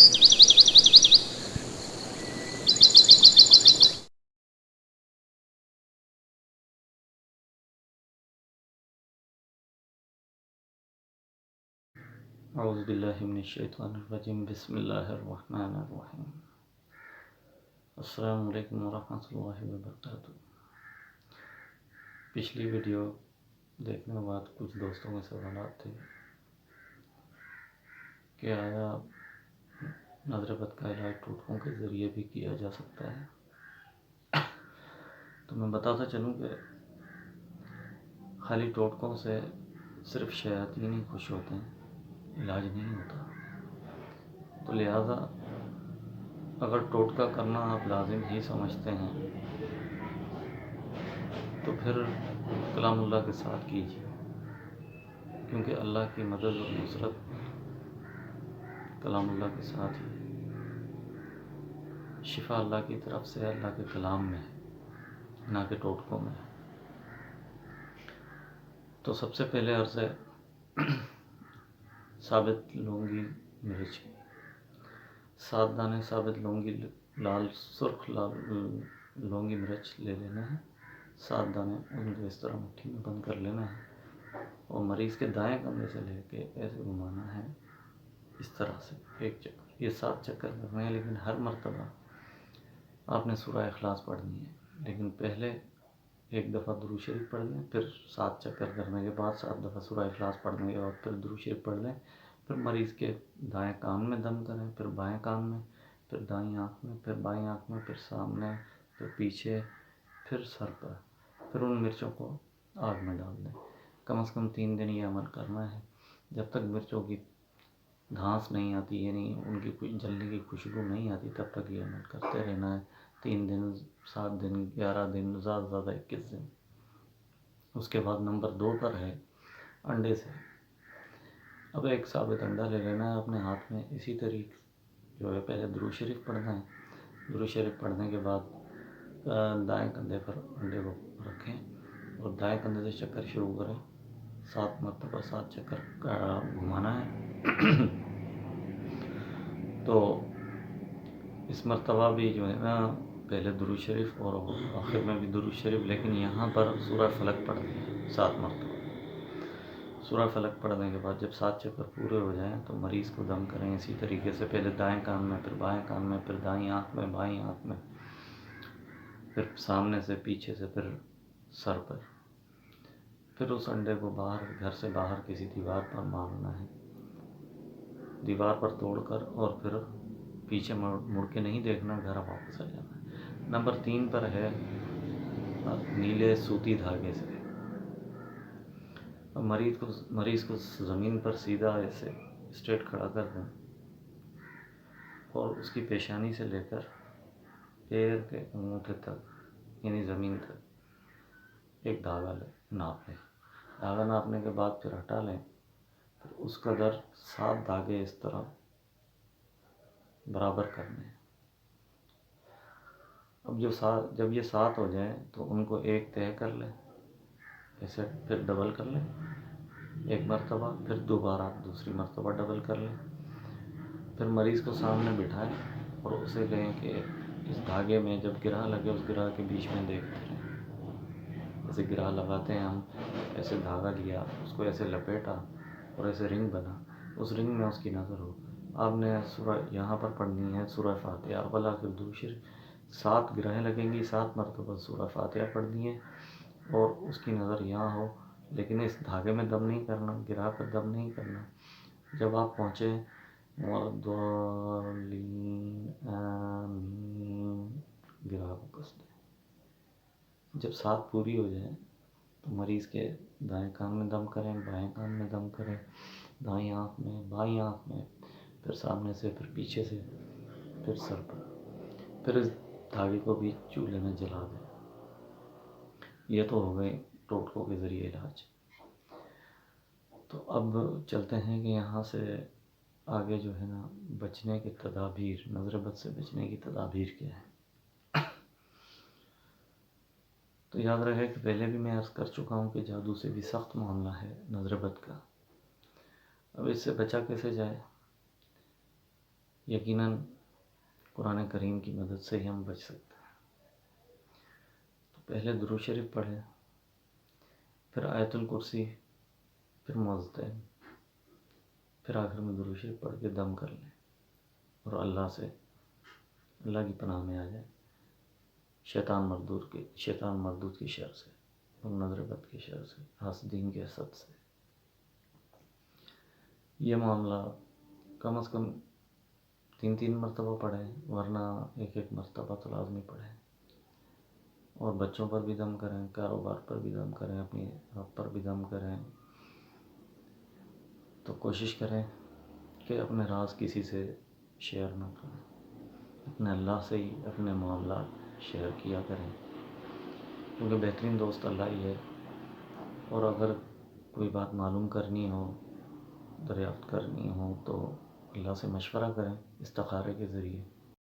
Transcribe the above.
اعوذ باللہ من الشیطان الرجیم، بسم اللہ الرحمن الرحیم۔ السلام علیکم ورحمۃ اللہ وبرکاتہ۔ پچھلی ویڈیو دیکھنے کے بعد کچھ دوستوں کے سوالات تھے کہ آیا نظر بد کا علاج ٹوٹکوں کے ذریعے بھی کیا جا سکتا ہے؟ تو میں بتاتا چلوں کہ خالی ٹوٹکوں سے صرف شیاطین ہی خوش ہوتے ہیں، علاج نہیں ہوتا۔ تو لہذا اگر ٹوٹکا کرنا آپ لازم ہی سمجھتے ہیں تو پھر کلام اللہ کے ساتھ کیجیے، کیونکہ اللہ کی مدد اور نصرت کلام اللہ کے ساتھ ہی، شفا اللہ کی طرف سے اللہ کے کلام میں ہے، نہ کہ ٹوٹکوں میں ہے۔ تو سب سے پہلے عرض ہے ثابت لونگی مرچ، 7 دانے ثابت لونگی سرخ لال لونگی مرچ لے لینا ہے۔ 7 دانے ان کو اس طرح مٹھی میں بند کر لینا ہے اور مریض کے دائیں کندھے سے لے کے ایسے گھمانا ہے، اس طرح سے ایک چکر۔ یہ 7 چکر کرنے ہیں، لیکن ہر مرتبہ آپ نے سورہ اخلاص پڑھنی ہے، لیکن پہلے ایک دفعہ درود شریف پڑھ لیں، پھر 7 چکر کرنے کے بعد 7 دفعہ سورہ اخلاص پڑھنے کے بعد پھر درود شریف پڑھ لیں۔ پھر مریض کے دائیں کان میں دم کریں، پھر بائیں کان میں، پھر دائیں آنکھ میں، پھر بائیں آنکھ میں، پھر سامنے، پھر پیچھے، پھر سر پر۔ پھر ان مرچوں کو آگ میں ڈال دیں۔ کم از کم 3 دن یہ عمل کرنا ہے، جب تک مرچوں کی گھاس نہیں آتی، یعنی ان کی کوئی جلنے کی خوشبو نہیں آتی، تب تک یہ عمل کرتے رہنا ہے۔ 3 دن، 7 دن، 11 دن، زیادہ سے زیادہ 21 دن۔ اس کے بعد نمبر 2 پر ہے انڈے سے۔ اب ایک ثابت انڈا لے لینا ہے اپنے ہاتھ میں، اسی طریقے جو ہے پہلے درود شریف پڑھنا ہے۔ درود شریف پڑھنے کے بعد دائیں کندھے پر انڈے کو رکھیں اور دائیں کندھے سے چکر شروع کریں، 7 مرتبہ 7 چکر گھمانا ہے۔ تو اس مرتبہ بھی جو ہے نا پہلے درود شریف اور آخر میں بھی درود شریف، لیکن یہاں پر سورہ فلق پڑھنی ہے 7 مرتبہ۔ سورہ فلق پڑھنے کے بعد جب 7 چکر پورے ہو جائیں تو مریض کو دم کریں اسی طریقے سے، پہلے دائیں کان میں، پھر بائیں کان میں، پھر دائیں آنکھ میں، بائیں آنکھ میں، پھر سامنے سے، پیچھے سے، پھر سر پر۔ پھر اس انڈے کو باہر، گھر سے باہر کسی دیوار پر مارنا ہے، دیوار پر توڑ کر، اور پھر پیچھے مڑ کے نہیں دیکھنا، گھر واپس آ جانا ہے۔ نمبر 3 پر ہے نیلے سوتی دھاگے سے۔ اب مریض کو زمین پر سیدھا ایسے اسٹریٹ کھڑا کر دیں اور اس کی پیشانی سے لے کر پیر کے انگوٹھے تک، یعنی زمین تک ایک دھاگا ناپ لیں۔ دھاگا ناپنے کے بعد پھر ہٹا لیں، پھر اس قدر 7 دھاگے اس طرح برابر کرنے ہیں۔ اب جب یہ 7 ہو جائیں تو ان کو ایک تہہ کر لیں، ایسے پھر ڈبل کر لیں ایک مرتبہ، پھر دوبارہ دوسری مرتبہ ڈبل کر لیں۔ پھر مریض کو سامنے بٹھائیں اور اسے کہیں کہ اس دھاگے میں جب گرہ لگے اس گرہ کے بیچ میں دیکھتے رہیں، جیسے گرہ لگاتے ہیں ہم، ایسے دھاگا لیا، اس کو ایسے لپیٹا اور ایسے رنگ بنا، اس رنگ میں اس کی نظر ہو۔ آپ نے سورہ یہاں پر پڑھنی ہے سورہ فاتحہ، اولا پھر درود شریف، 7 گرہیں لگیں گی، 7 مرتبہ سورہ فاتحہ پڑھنی ہے اور اس کی نظر یہاں ہو، لیکن اس دھاگے میں دم نہیں کرنا، گرہ پر دم نہیں کرنا۔ جب آپ پہنچے وَالضَّالِّينَ آمین، گرہ کو کس دیں۔ جب 7 پوری ہو جائیں تو مریض کے دائیں کان میں دم کریں، بائیں کان میں دم کریں، دائیں آنکھ میں، بائیں آنکھ میں، پھر سامنے سے، پھر پیچھے سے، پھر سر پر۔ پھر اس دھاگے کو بھی چولہے میں جلا دیں۔ یہ تو ہو گئے ٹوٹکوں کے ذریعے علاج۔ تو اب چلتے ہیں کہ یہاں سے آگے جو ہے نا بچنے کی تدابیر، نظر بد سے بچنے کی تدابیر کیا ہے۔ تو یاد رہے کہ پہلے بھی میں عرض کر چکا ہوں کہ جادو سے بھی سخت معاملہ ہے نظر بد کا۔ اب اس سے بچا کیسے جائے؟ یقیناً قرآن کریم کی مدد سے ہی ہم بچ سکتے ہیں۔ تو پہلے درود شریف پڑھیں، پھر آیت الکرسی، پھر معوذتین، پھر آخر میں درود شریف پڑھ کے دم کر لیں اور اللہ کی پناہ میں آ جائیں شیطان مردود کی شر سے اور نظر بد کی شر سے، حاسدین کے حسد سے۔ یہ معاملہ کم از کم 3 مرتبہ پڑھیں، ورنہ 1 مرتبہ تو لازمی پڑھیں، اور بچوں پر بھی دم کریں، کاروبار پر بھی دم کریں، اپنی آپ پر بھی دم کریں۔ تو کوشش کریں کہ اپنے راز کسی سے شیئر نہ کریں، اپنے اللہ سے ہی اپنے معاملات شیئر کیا کریں، کیونکہ بہترین دوست اللہ ہی ہے۔ اور اگر کوئی بات معلوم کرنی ہو، دریافت کرنی ہو، تو اللہ سے مشورہ کریں استخارے کے ذریعے۔